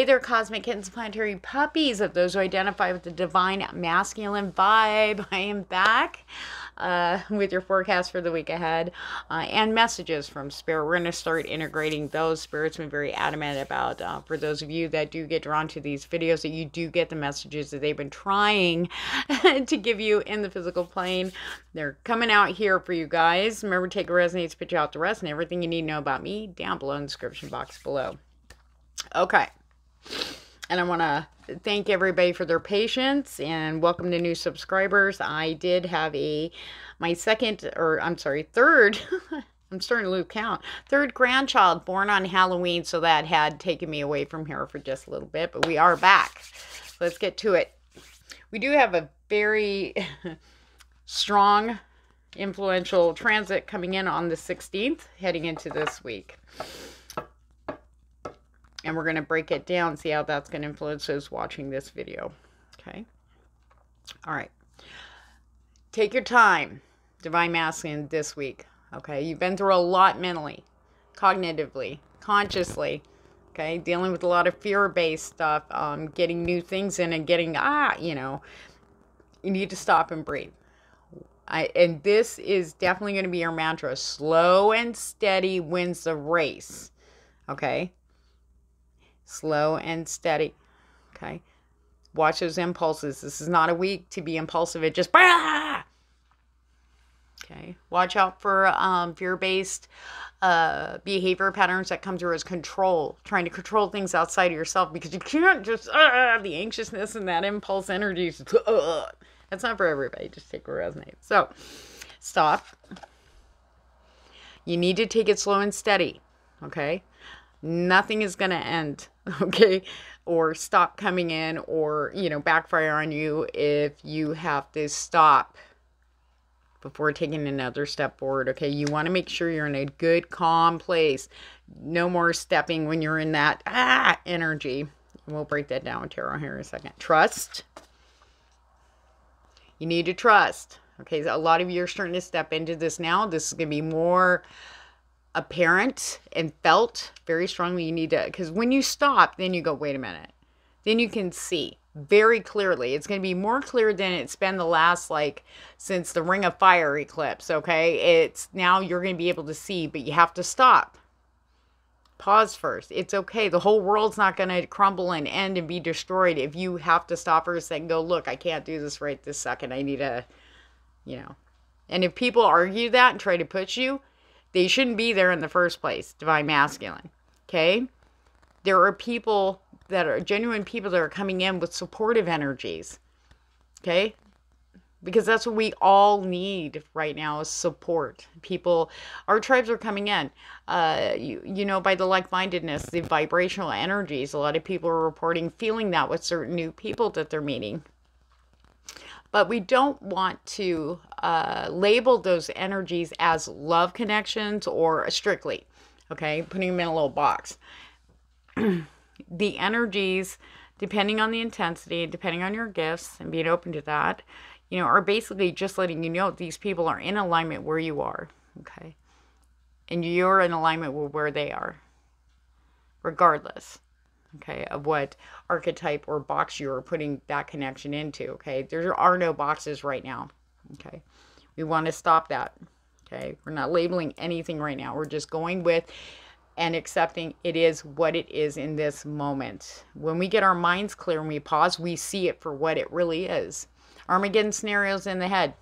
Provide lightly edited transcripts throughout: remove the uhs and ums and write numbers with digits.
there, cosmic kittens, planetary puppies, of those who identify with the divine masculine vibe. I am back with your forecast for the week ahead and messages from Spirit. We're going to start integrating those. Spirit's been very adamant about, for those of you that do get drawn to these videos, that you do get the messages that they've been trying to give you in the physical plane. They're coming out here for you guys. Remember, take a resonate, spit you out the rest, and everything you need to know about me down below in the description box below. Okay. And I want to thank everybody for their patience and welcome to new subscribers. I did have my third, I'm starting to lose count, third grandchild born on Halloween, so that had taken me away from here for just a little bit, but we are back. Let's get to it. We do have a very strong, influential transit coming in on the 16th, heading into this week. And we're going to break it down, see how that's going to influence those watching this video. Okay. All right. Take your time, Divine Masculine, this week. Okay. You've been through a lot mentally, cognitively, consciously. Okay. Dealing with a lot of fear-based stuff, getting new things in and getting, you need to stop and breathe. And this is definitely going to be your mantra. Slow and steady wins the race. Okay. Slow and steady. Okay. Watch those impulses. This is not a week to be impulsive. It just, okay. Watch out for fear-based behavior patterns that come through as control. Trying to control things outside of yourself, because you can't just, the anxiousness and that impulse energy. That's not for everybody. Just take a resonate. So, stop. You need to take it slow and steady. Okay. Nothing is going to end, okay, or stop coming in, or, backfire on you if you have to stop before taking another step forward, okay? You want to make sure you're in a good, calm place. No more stepping when you're in that, energy. And we'll break that down with tarot here in a second. Trust. You need to trust, okay? So a lot of you are starting to step into this now. This is going to be more apparent and felt very strongly. You need to, because when you stop, then you go, wait a minute. Then you can see very clearly. It's going to be more clear than it's been the last, since the Ring of Fire eclipse, okay? It's now you're going to be able to see, but you have to stop. Pause first. It's okay. The whole world's not going to crumble and end and be destroyed if you have to stop for a second and go, look, I can't do this right this second. I need to, And if people argue that and try to push you, they shouldn't be there in the first place, Divine Masculine, okay? There are people that are genuine people that are coming in with supportive energies, okay? Because that's what we all need right now, is support. People, our tribes are coming in, by the like-mindedness, the vibrational energies. A lot of people are reporting feeling that with certain new people that they're meeting. But we don't want to label those energies as love connections or strictly, okay? Putting them in a little box. The energies, depending on the intensity, depending on your gifts, and being open to that, are basically just letting you know these people are in alignment where you are, okay? And you're in alignment with where they are, regardless. Okay, of what archetype or box you're putting that connection into, okay? There are no boxes right now, okay? We want to stop that, okay? We're not labeling anything right now. We're just going with and accepting it is what it is in this moment. When we get our minds clear and we pause, we see it for what it really is. Armageddon scenarios in the head.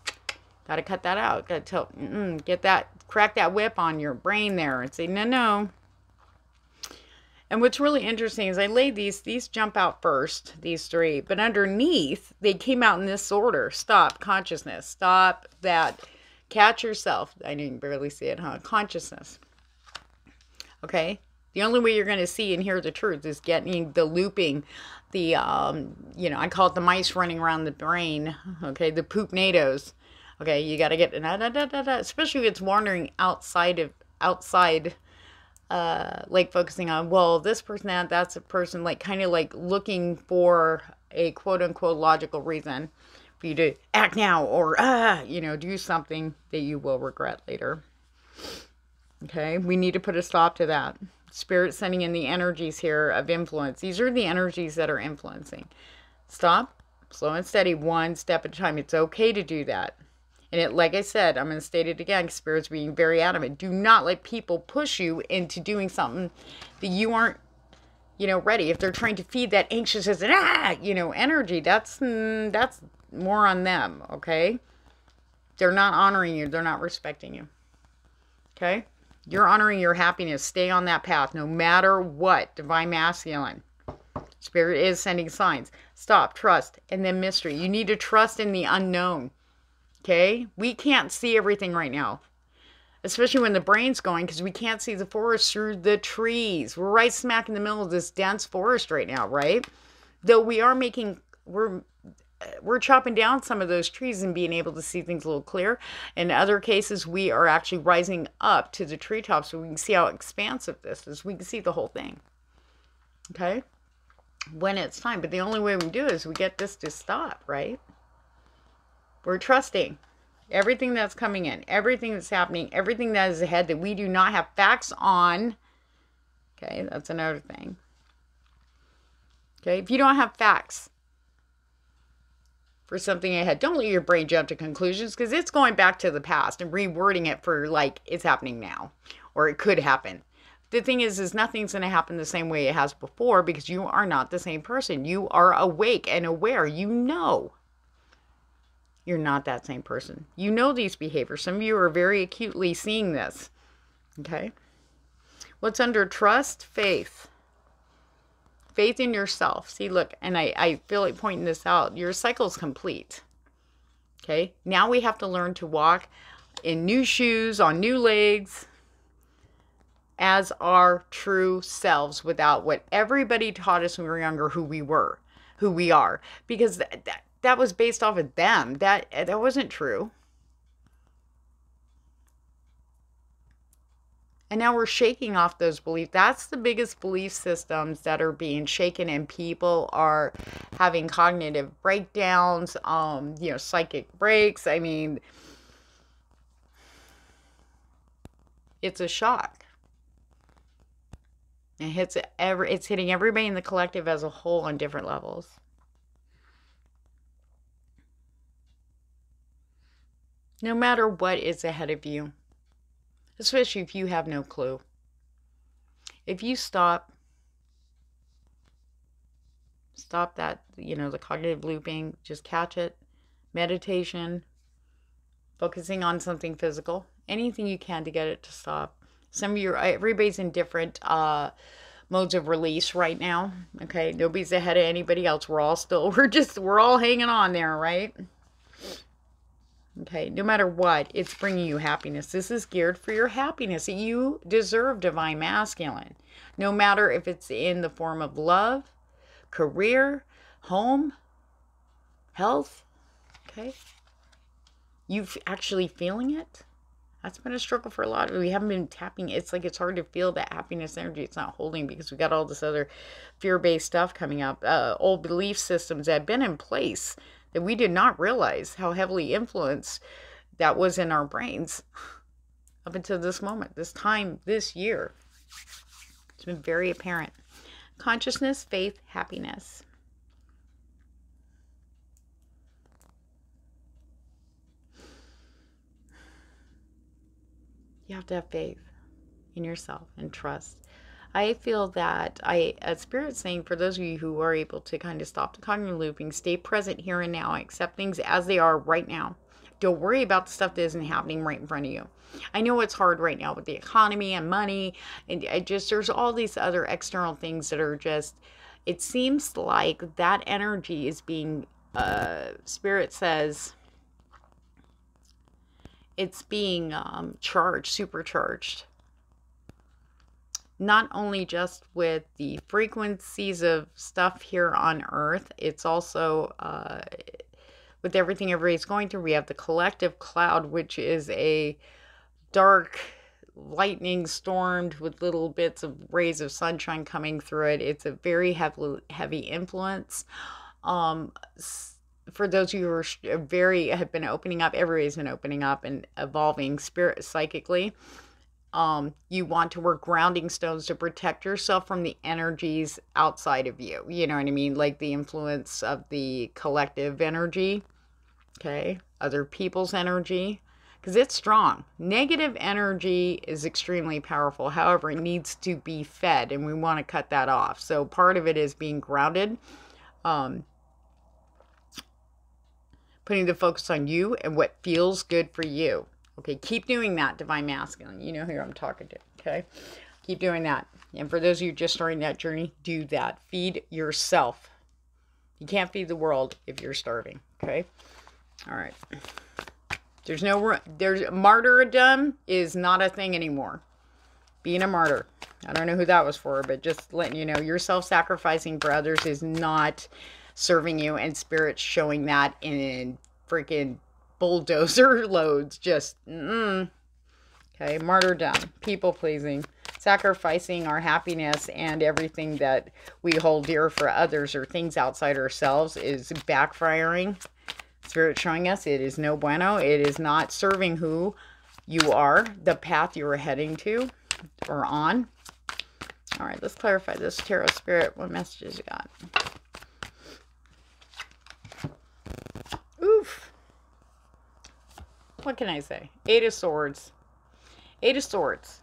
Got to cut that out. Got to get that, crack that whip on your brain there and say, no. And what's really interesting is I laid these jump out first, these three, but underneath, they came out in this order. Stop, consciousness. Stop that. Catch yourself. I know you can barely see it, huh? Consciousness. Okay? The only way you're going to see and hear the truth is getting the looping, the, I call it the mice running around the brain, okay? The poop-nados. Okay, you got to get, especially if it's wandering outside, focusing on, well, this person, that's a person, kind of looking for a quote-unquote logical reason for you to act now or, do something that you will regret later. Okay, we need to put a stop to that. Spirit sending in the energies here of influence. These are the energies that are influencing. Stop, slow and steady, one step at a time. It's okay to do that. And it, like I said, I'm going to state it again, Spirit's being very adamant. Do not let people push you into doing something that you aren't, ready. If they're trying to feed that anxious energy, that's more on them, okay? They're not honoring you. They're not respecting you, okay? You're honoring your happiness. Stay on that path no matter what. Divine Masculine. Spirit is sending signs. Stop, trust, and then mystery. You need to trust in the unknown. Okay? We can't see everything right now. Especially when the brain's going, because we can't see the forest through the trees. We're right smack in the middle of this dense forest right now, right? Though we're chopping down some of those trees and being able to see things a little clearer. In other cases, we are actually rising up to the treetops so we can see how expansive this is. We can see the whole thing. Okay? When it's time. But the only way we do it is we get this to stop, right? We're trusting everything that's coming in, everything that's happening, everything that is ahead that we do not have facts on. Okay, that's another thing. Okay, if you don't have facts for something ahead, don't let your brain jump to conclusions, because it's going back to the past and rewording it for like it's happening now or it could happen. The thing is nothing's going to happen the same way it has before, because you are not the same person. You are awake and aware. You know you're not that same person. You know these behaviors. Some of you are very acutely seeing this. Okay? What's under trust? Faith. Faith in yourself. See, look, and I feel like pointing this out. Your cycle's complete. Okay? Now we have to learn to walk in new shoes, on new legs, as our true selves, without what everybody taught us when we were younger, who we are. Because that was based off of them. That wasn't true. And now we're shaking off those beliefs. That's the biggest belief systems that are being shaken, and people are having cognitive breakdowns, psychic breaks. I mean, it's a shock. It's hitting everybody in the collective as a whole on different levels. No matter what is ahead of you, especially if you have no clue. If you stop that, the cognitive looping, just catch it, meditation, focusing on something physical, anything you can to get it to stop. Everybody's in different modes of release right now. Okay, nobody's ahead of anybody else. We're all hanging on there, right? Okay, no matter what, it's bringing you happiness. This is geared for your happiness. You deserve Divine Masculine. No matter if it's in the form of love, career, home, health. Okay? You actually feeling it? That's been a struggle for a lot of you. We haven't been tapping. It's like it's hard to feel that happiness energy. It's not holding because we got all this other fear-based stuff coming up. Old belief systems that have been in place that we did not realize how heavily influenced that was in our brains up until this moment, this time, this year. It's been very apparent. Consciousness, faith, happiness. You have to have faith in yourself and trust. I feel that Spirit's saying, for those of you who are able to kind of stop the cognitive looping, stay present here and now, accept things as they are right now. Don't worry about the stuff that isn't happening right in front of you. I know it's hard right now with the economy and money, and there's all these other external things that are just, it seems like that energy is being, Spirit says, it's being charged, supercharged. Not only just with the frequencies of stuff here on Earth, it's also with everything everybody's going through. We have the collective cloud, which is a dark lightning stormed with little bits of rays of sunshine coming through it. It's a very heavy influence. For those of you who are have been opening up, everybody's been opening up and evolving psychically. You want to work grounding stones to protect yourself from the energies outside of you. You know what I mean? Like the influence of the collective energy, okay? Other people's energy, because it's strong. Negative energy is extremely powerful. However, it needs to be fed, and we want to cut that off. So part of it is being grounded, putting the focus on you and what feels good for you. Okay, keep doing that, Divine Masculine. You know who I'm talking to, okay? Keep doing that. And for those of you just starting that journey, do that. Feed yourself. You can't feed the world if you're starving, okay? All right. There's martyrdom is not a thing anymore. Being a martyr. I don't know who that was for, but just letting you know, your self-sacrificing for others is not serving you, and Spirit's showing that in freaking bulldozer loads. Just okay, martyrdom, people pleasing, sacrificing our happiness and everything that we hold dear for others or things outside ourselves is backfiring. Spirit showing us it is no bueno. It is not serving who you are, the path you are heading to or on. All right, let's clarify this. Tarot Spirit, what messages you got? Oof. What can I say? Eight of Swords. Eight of Swords.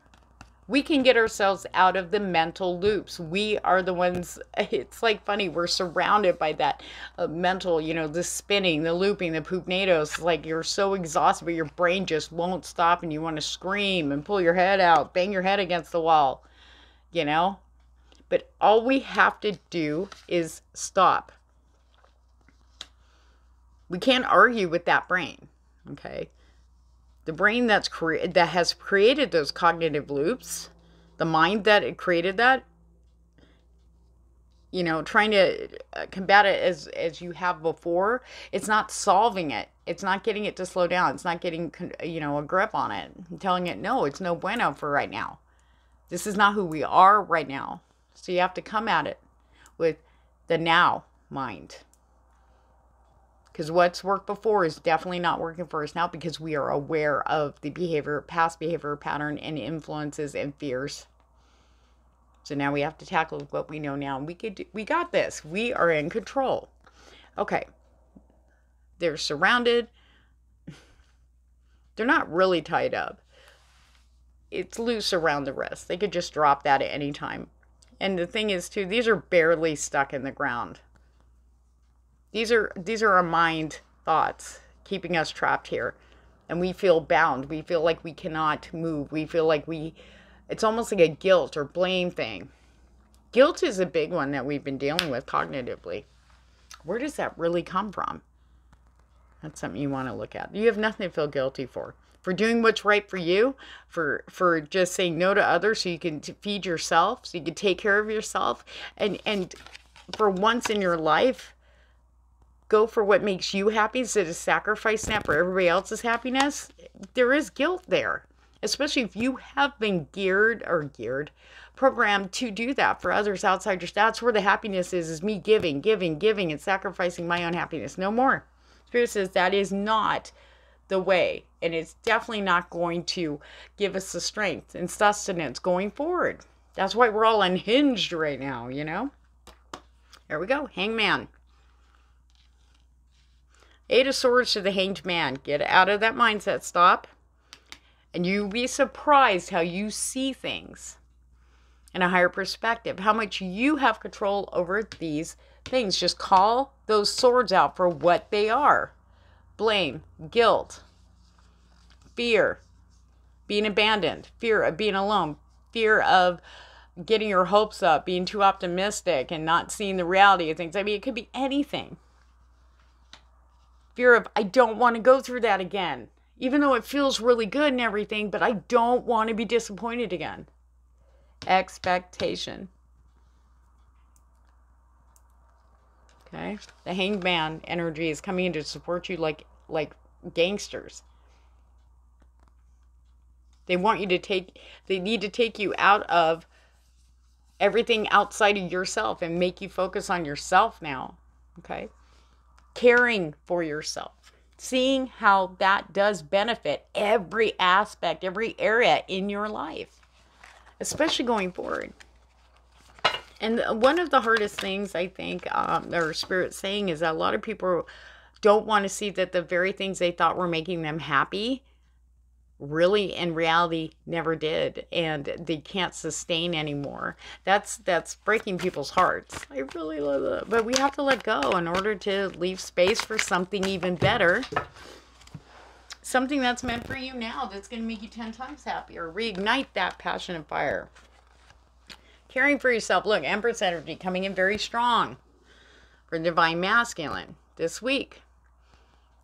We can get ourselves out of the mental loops. We are the ones, it's like funny, we're surrounded by that mental, you know, the spinning, the looping, the poopnados. Like you're so exhausted, but your brain just won't stop and you want to scream and pull your head out, bang your head against the wall, you know? But all we have to do is stop. We can't argue with that brain, okay? The brain that has created those cognitive loops, the mind that created that, you know, trying to combat it as you have before, it's not solving it. It's not getting it to slow down. It's not getting, you know, a grip on it. I'm telling it, no, it's no bueno for right now. This is not who we are right now. So you have to come at it with the now mind. Because what's worked before is definitely not working for us now, because we are aware of the behavior, past behavior pattern and influences and fears. So now we have to tackle what we know now. We got this. We are in control. Okay. They're surrounded. They're not really tied up. It's loose around the wrist. They could just drop that at any time. And the thing is, too, these are barely stuck in the ground. These are our mind thoughts keeping us trapped here. And we feel bound. We feel like we cannot move. We feel like it's almost like a guilt or blame thing. Guilt is a big one that we've been dealing with cognitively. Where does that really come from? That's something you want to look at. You have nothing to feel guilty for. For doing what's right for you, for just saying no to others so you can feed yourself, so you can take care of yourself. And for once in your life, go for what makes you happy instead of sacrificing that for everybody else's happiness. There is guilt there, especially if you have been programmed to do that for others outside your. That's where the happiness is me giving, and sacrificing my own happiness. No more. Spirit says that is not the way, and it's definitely not going to give us the strength and sustenance going forward. That's why we're all unhinged right now, you know. There we go. Hangman. Eight of Swords to the Hanged Man. Get out of that mindset. Stop. And you'll be surprised how you see things in a higher perspective. How much you have control over these things. Just call those swords out for what they are. Blame, guilt, fear, being abandoned, fear of being alone, fear of getting your hopes up, being too optimistic and not seeing the reality of things. I mean, it could be anything. Fear of, I don't want to go through that again. Even though it feels really good and everything, but I don't want to be disappointed again. Expectation. Okay? The Hanged Man energy is coming in to support you like gangsters. They need to take you out of everything outside of yourself and make you focus on yourself now. Okay? Caring for yourself. seeing how that does benefit every aspect, every area in your life, especially going forward. And one of the hardest things I think our Spirit's saying is that a lot of people don't want to see that the very things they thought were making them happy really in reality never did, and they can't sustain anymore. That's breaking people's hearts. I really love that. But we have to let go in order to leave space for something even better. Something that's meant for you now, that's going to make you 10 times happier. Reignite that passion and fire. Caring for yourself. Look, Empress energy coming in very strong for Divine Masculine this week.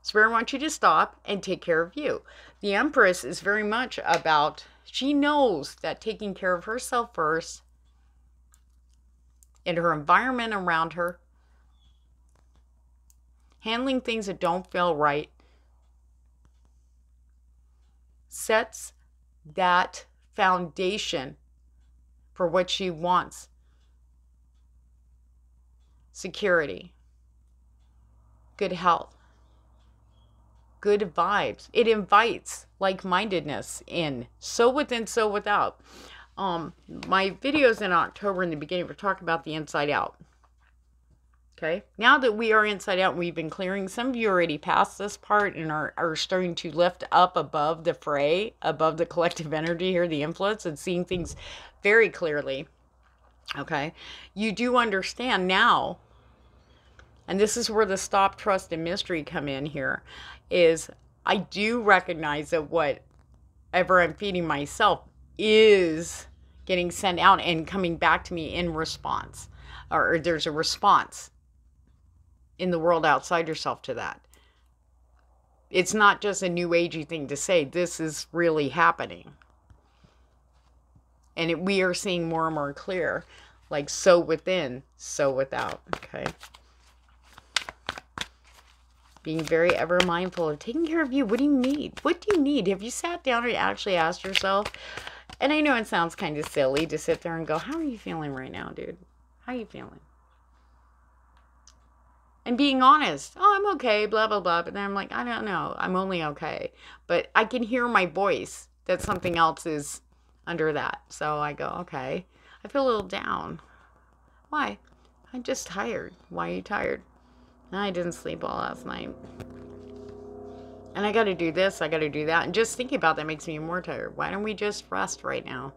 Spirit wants you to stop and take care of you. The Empress is very much about, she knows that taking care of herself first and her environment around her, handling things that don't feel right, sets that foundation for what she wants. Security, good health, good vibes. It invites like-mindedness in. So within, so without. My videos in October in the beginning were talking about the inside out. Okay, now that we are inside out and we've been clearing, some of you already passed this part and are starting to lift up above the fray, above the collective energy here, the influence, and seeing things very clearly. Okay, you do understand now, and this is where the stop, trust, and mystery come in here, is I do recognize that whatever I'm feeding myself is getting sent out and coming back to me in response, or there's a response in the world outside yourself to that. It's not just a new agey thing to say. This is really happening. And we are seeing more and more clear, like so within, so without. Okay. Being very ever mindful of taking care of you. What do you need? What do you need? Have you sat down and actually asked yourself? And I know it sounds kind of silly to sit there and go, how are you feeling right now, dude? How are you feeling? And being honest. Oh, I'm okay, blah, blah, blah. But then I'm like, I don't know. I'm only okay. But I can hear my voice that something else is under that. So I go, okay. I feel a little down. Why? I'm just tired. Why are you tired? I didn't sleep well last night. And I got to do this. I got to do that. And just thinking about that makes me more tired. Why don't we just rest right now?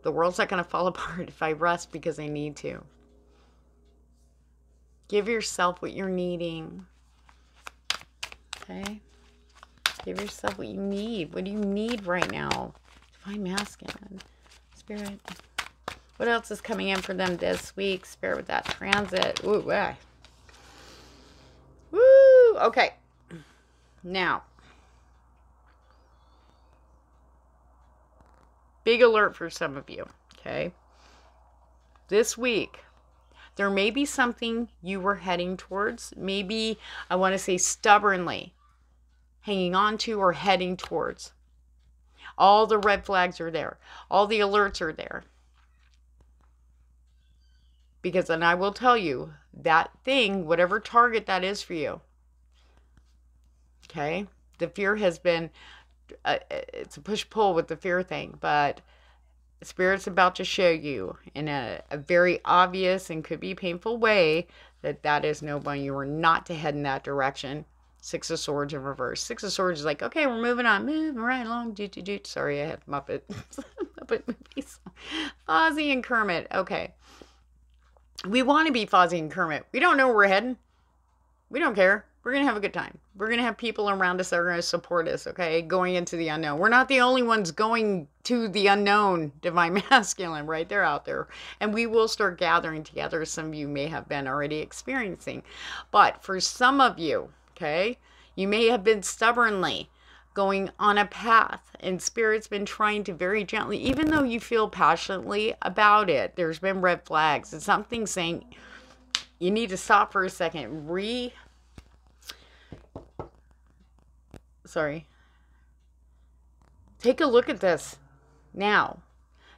The world's not going to fall apart if I rest because I need to. Give yourself what you're needing. Okay? Give yourself what you need. What do you need right now? Divine Masculine. Spirit. What else is coming in for them this week? Spirit with that transit. Ooh, woo! Okay. Now. Big alert for some of you. Okay? This week, there may be something you were heading towards. Maybe, I want to say stubbornly, hanging on to or heading towards. All the red flags are there. All the alerts are there. Because then I will tell you, that thing, whatever target that is for you, okay? The fear has been, it's a push-pull with the fear thing, but Spirit's about to show you in a very obvious and could be painful way that that is no one. You are not to head in that direction. Six of Swords in reverse. Six of Swords is like, okay, we're moving on. Moving right along. Sorry, I had Muppet movies. Fozzie and Kermit. Okay. We want to be Fozzie and Kermit. We don't know where we're heading. We don't care. We're going to have a good time. We're going to have people around us that are going to support us, okay? Going into the unknown. We're not the only ones going to the unknown, Divine Masculine, right? They're out there. And we will start gathering together. Some of you may have been already experiencing. But for some of you, okay, you may have been stubbornly going on a path, and Spirit's been trying to very gently, even though you feel passionately about it, there's been red flags. It's something saying you need to stop for a second, take a look at this now.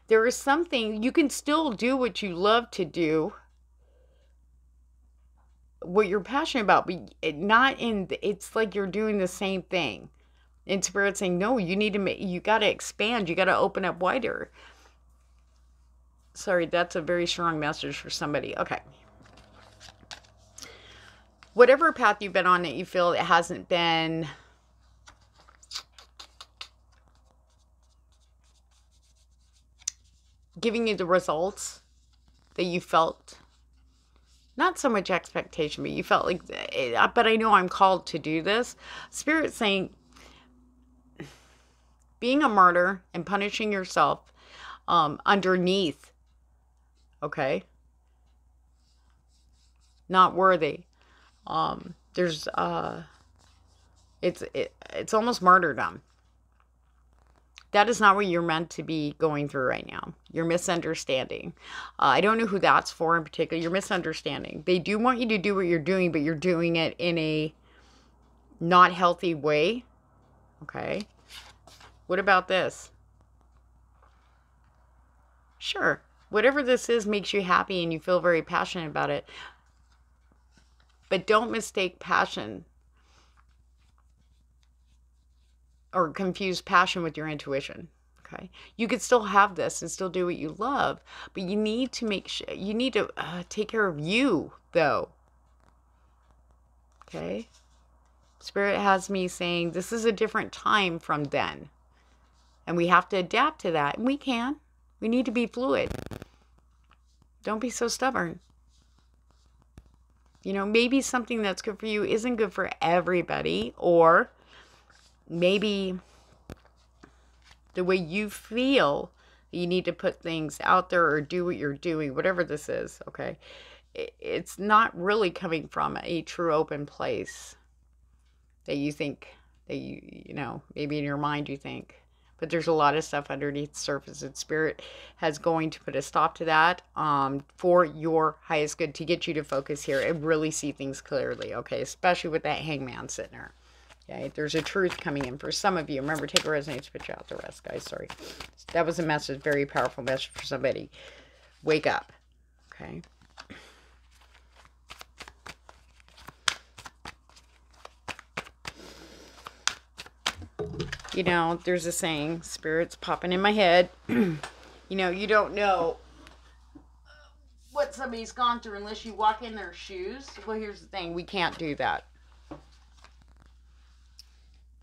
There is something, you can still do what you love to do, what you're passionate about, but not in, it's like you're doing the same thing. And Spirit saying, no, you need to you got to expand. You got to open up wider. Sorry, that's a very strong message for somebody. Okay. Whatever path you've been on that you feel it hasn't been giving you the results that you felt, not so much expectation, but you felt like, but I know I'm called to do this. Spirit saying, being a martyr and punishing yourself underneath, okay, not worthy. There's it's almost martyrdom. That is not what you're meant to be going through right now. You're misunderstanding. I don't know who that's for in particular. You're misunderstanding. They do want you to do what you're doing, but you're doing it in a not healthy way. Okay. What about this? Sure. Whatever this is makes you happy and you feel very passionate about it. But don't mistake passion or confuse passion with your intuition. Okay. You could still have this and still do what you love, but you need to make sure, you need to take care of you though. Okay. Spirit has me saying this is a different time from then. And we have to adapt to that. And we can. We need to be fluid. Don't be so stubborn. You know, maybe something that's good for you isn't good for everybody, or maybe the way you feel you need to put things out there or do what you're doing, whatever this is, okay? It's not really coming from a true open place that you think, that you know, maybe in your mind you think. But there's a lot of stuff underneath the surface, and Spirit has going to put a stop to that for your highest good, to get you to focus here and really see things clearly, okay? Especially with that hangman sitting there, okay? There's a truth coming in for some of you. Remember, take a resonates, put you out the rest, guys. Sorry. That was a message, very powerful message for somebody. Wake up, okay? You know, there's a saying, Spirit's popping in my head. You know, you don't know what somebody's gone through unless you walk in their shoes. Well, here's the thing. We can't do that.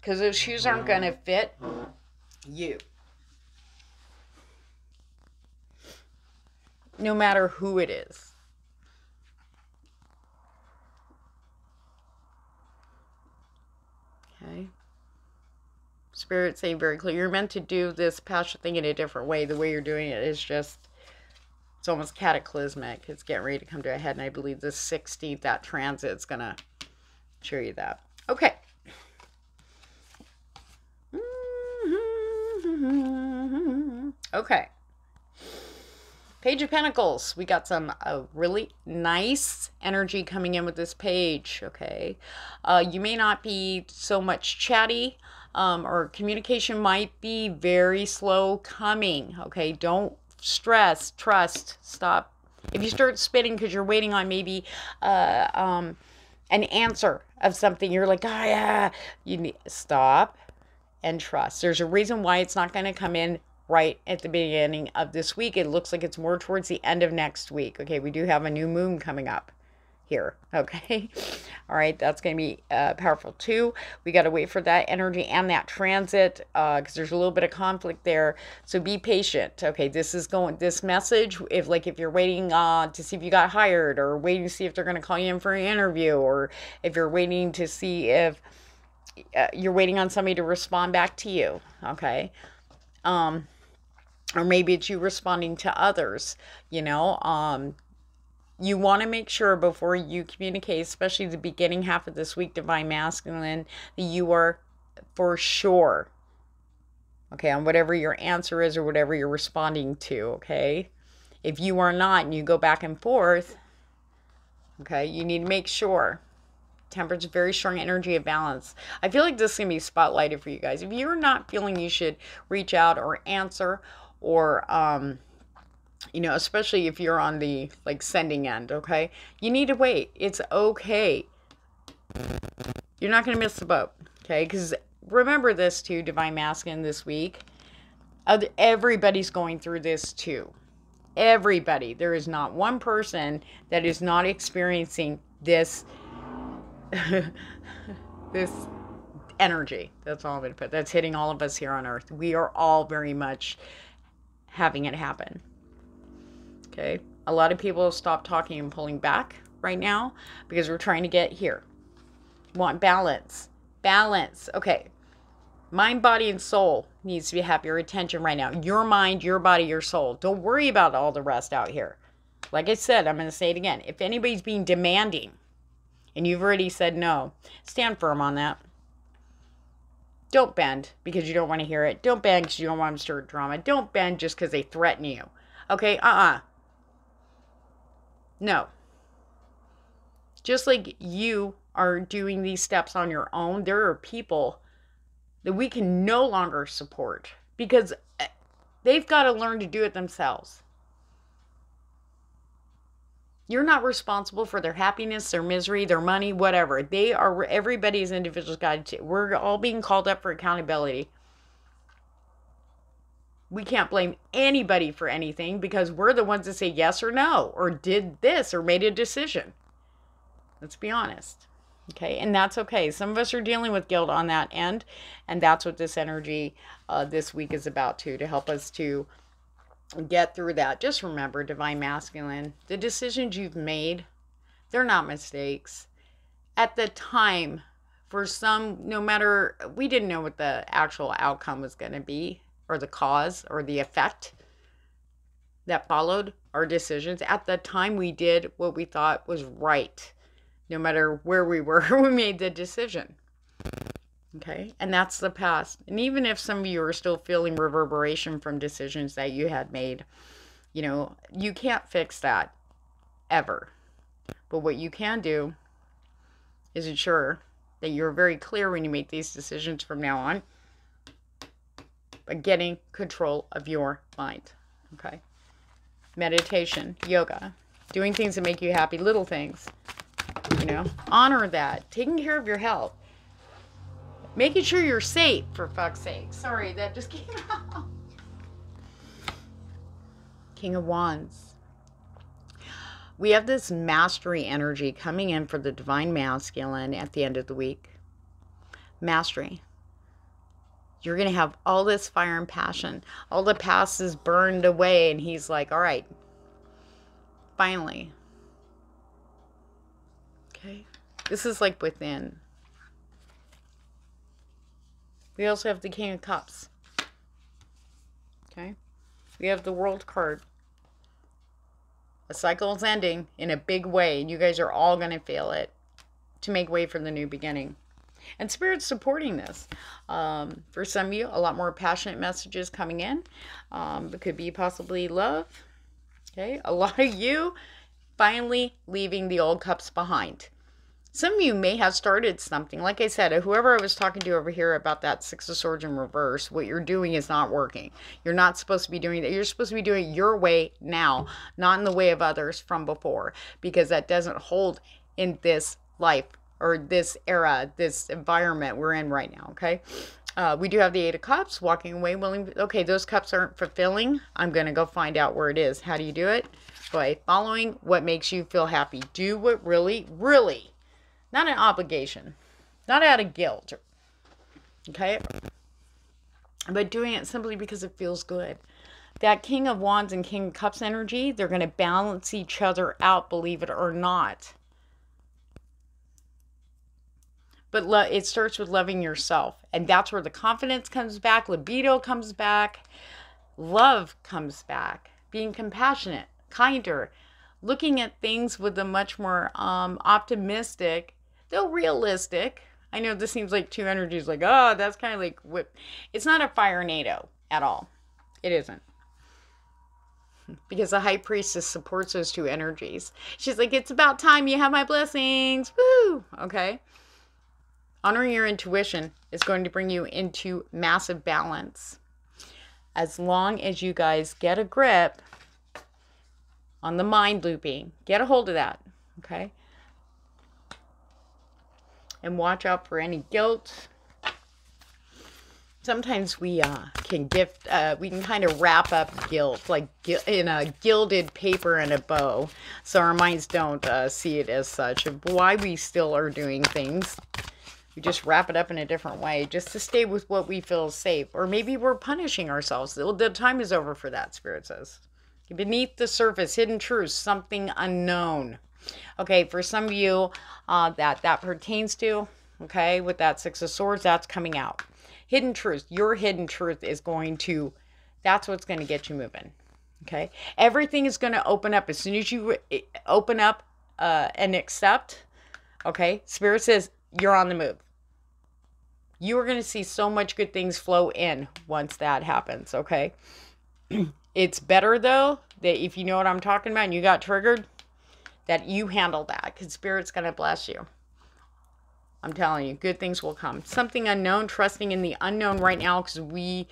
Because those shoes aren't going to fit you. No matter who it is. Okay. Spirit saying very clear, you're meant to do this passion thing in a different way. The way you're doing it is just, it's almost cataclysmic. It's getting ready to come to a head, and I believe the 16th, that transit is going to show you that. Okay. Okay. Page of Pentacles. We got some really nice energy coming in with this page, okay? You may not be so much chatty, or communication might be very slow coming, okay? Don't stress, trust, stop. If you start spinning because you're waiting on maybe an answer of something, you're like, ah, yeah, you need stop and trust. There's a reason why it's not going to come in right at the beginning of this week. It looks like it's more towards the end of next week. Okay, we do have a new moon coming up here. Okay, all right, that's going to be powerful too. We got to wait for that energy and that transit because there's a little bit of conflict there. So be patient. Okay, this is going, this message, if you're waiting to see if you got hired, or waiting to see if they're going to call you in for an interview, or if you're waiting to see if you're waiting on somebody to respond back to you. Okay. Or maybe it's you responding to others, you know, you want to make sure before you communicate, especially the beginning half of this week, Divine Masculine, that you are for sure, okay, on whatever your answer is or whatever you're responding to, okay? If you are not and you go back and forth, okay, you need to make sure. Temperance, very strong energy of balance. I feel like this is going to be spotlighted for you guys. If you're not feeling you should reach out or answer, or You know, especially if you're on the like sending end, okay? You need to wait. It's okay. You're not going to miss the boat, okay? Because remember this too, Divine Masculine, this week. Everybody's going through this too. Everybody. There is not one person that is not experiencing this this energy. That's all I'm going to put. That's hitting all of us here on Earth. We are all very much having it happen. Okay? A lot of people have stopped talking and pulling back right now because we're trying to get here. Want balance. Balance. Okay. Mind, body, and soul needs to have your attention right now. Your mind, your body, your soul. Don't worry about all the rest out here. Like I said, I'm going to say it again. If anybody's being demanding and you've already said no, stand firm on that. Don't bend because you don't want to hear it. Don't bend because you don't want to start drama. Don't bend just because they threaten you. Okay? No. Just like you are doing these steps on your own, there are people that we can no longer support because they've got to learn to do it themselves. You're not responsible for their happiness, their misery, their money, whatever. They are, everybody's individual guide. We're all being called up for accountability. We can't blame anybody for anything because we're the ones that say yes or no, or did this, or made a decision. Let's be honest. Okay, and that's okay. Some of us are dealing with guilt on that end, and that's what this energy this week is about too, to help us to get through that. Just remember, Divine Masculine, the decisions you've made, they're not mistakes. At the time, for some, no matter, we didn't know what the actual outcome was going to be, or the cause, or the effect that followed our decisions. At the time, we did what we thought was right. No matter where we were, we made the decision. Okay? And that's the past. And even if some of you are still feeling reverberation from decisions that you had made, you know, you can't fix that ever. But what you can do is ensure that you're very clear when you make these decisions from now on by getting control of your mind. Okay? Meditation, yoga, doing things that make you happy, little things. You know, honor that. Taking care of your health. Making sure you're safe, for fuck's sake. Sorry, that just came out. King of Wands. We have this mastery energy coming in for the Divine Masculine at the end of the week. Mastery. You're going to have all this fire and passion. All the past is burned away, and he's like, all right, finally. Okay, this is like within. We also have the King of Cups. Okay, we have the World card. A cycle is ending in a big way, and you guys are all going to feel it to make way for the new beginning. And Spirit's supporting this. For some of you, a lot more passionate messages coming in. It could be possibly love. Okay, a lot of you finally leaving the old cups behind. Some of you may have started something. Like I said, whoever I was talking to over here about that Six of Swords in reverse, what you're doing is not working. You're not supposed to be doing that. You're supposed to be doing it your way now, not in the way of others from before, because that doesn't hold in this life or this era, this environment we're in right now, okay? We do have the Eight of Cups, walking away willing. Okay, those cups aren't fulfilling. I'm going to go find out where it is. How do you do it? By following what makes you feel happy. Do what really, really, not an obligation, not out of guilt, okay? But doing it simply because it feels good. That King of Wands and King of Cups energy, they're going to balance each other out, believe it or not. But it starts with loving yourself. And that's where the confidence comes back, libido comes back, love comes back, being compassionate, kinder, looking at things with a much more optimistic, though realistic. I know this seems like two energies, like, oh, that's kind of like whip. It's not a fire-nado at all. It isn't. Because the High Priestess supports those two energies. She's like, it's about time you have my blessings. Woo! Okay? Honoring your intuition is going to bring you into massive balance. As long as you guys get a grip on the mind looping. Get a hold of that, okay? And watch out for any guilt. Sometimes we can kind of wrap up guilt like in a gilded paper and a bow, so our minds don't see it as such. Of why we still are doing things, we just wrap it up in a different way, just to stay with what we feel is safe. Or maybe we're punishing ourselves. The time is over for that. Spirit says, beneath the surface, hidden truths, something unknown. Okay, for some of you that pertains to, okay, with that Six of Swords, that's coming out. Hidden truth, your hidden truth is going to, that's what's going to get you moving. Okay. Everything is going to open up as soon as you open up and accept. Okay. Spirit says you're on the move. You are going to see so much good things flow in once that happens. Okay. It's better though that if you know what I'm talking about and you got triggered, that you handle that, because Spirit's going to bless you. I'm telling you, good things will come. Something unknown, trusting in the unknown right now, because we,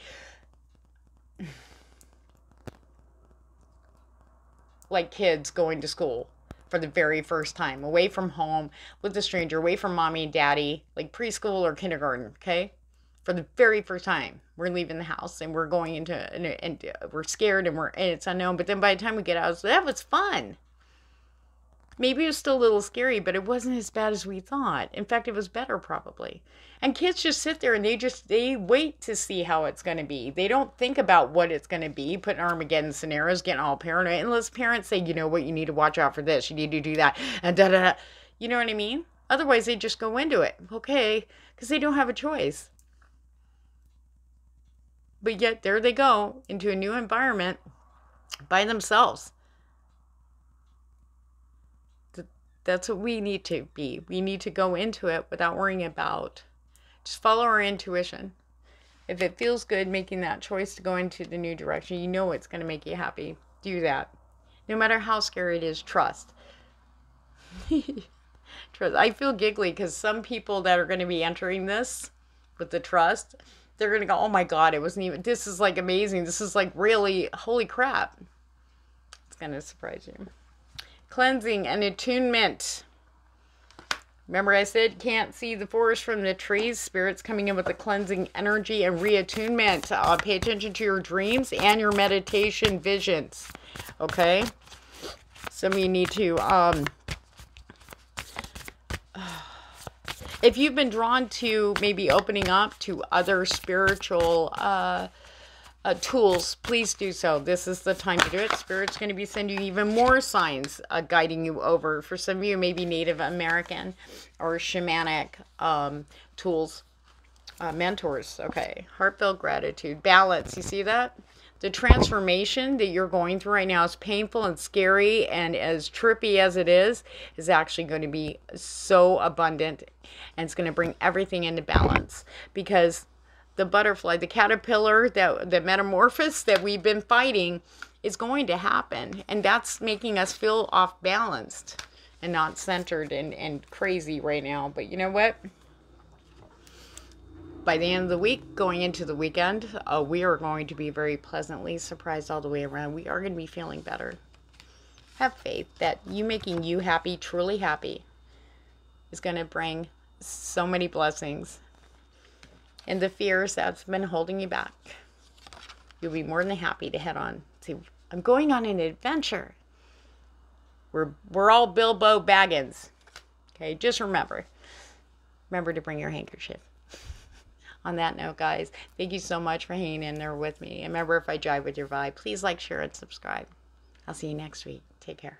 like kids going to school for the very first time, away from home, with a stranger, away from mommy and daddy, like preschool or kindergarten, okay? For the very first time, we're leaving the house and we're going into, and we're scared and it's unknown. But then by the time we get out, that was fun. Maybe it was still a little scary, but it wasn't as bad as we thought. In fact, it was better probably. And kids just sit there and they wait to see how it's going to be. They don't think about what it's going to be, putting Armageddon scenarios, getting all paranoid. Unless parents say, you know what, you need to watch out for this. You need to do that. And da-da-da. You know what I mean? Otherwise, they just go into it. Okay. Because they don't have a choice. But yet, there they go into a new environment by themselves. That's what we need to be. We need to go into it without worrying about. Just follow our intuition. If it feels good making that choice to go into the new direction, you know it's going to make you happy. Do that. No matter how scary it is, trust. Trust. I feel giggly because some people that are going to be entering this with the trust, they're going to go, oh my God, it wasn't even, this is like amazing. This is like really, holy crap. It's going to surprise you. Cleansing and attunement. Remember I said can't see the forest from the trees. Spirit's coming in with a cleansing energy and reattunement. Pay attention to your dreams and your meditation visions. Okay? Some of you need to, if you've been drawn to maybe opening up to other spiritual tools, please do so. This is the time to do it. Spirit's going to be sending you even more signs guiding you over. For some of you, maybe Native American or shamanic tools, mentors. Okay. Heartfelt gratitude. Balance. You see that? The transformation that you're going through right now, as painful and scary and as trippy as it is actually going to be so abundant, and it's going to bring everything into balance, because the butterfly, the caterpillar, the metamorphosis that we've been fighting is going to happen. And that's making us feel off balanced and not centered and crazy right now. But you know what? By the end of the week, going into the weekend, we are going to be very pleasantly surprised all the way around. We are going to be feeling better. Have faith that you making you happy, truly happy, is going to bring so many blessings. And the fears that's been holding you back, you'll be more than happy to head on. See, I'm going on an adventure. We're all Bilbo Baggins. Okay, just remember to bring your handkerchief. On that note, guys, thank you so much for hanging in there with me. And remember, if I jive with your vibe, please like, share, and subscribe. I'll see you next week. Take care.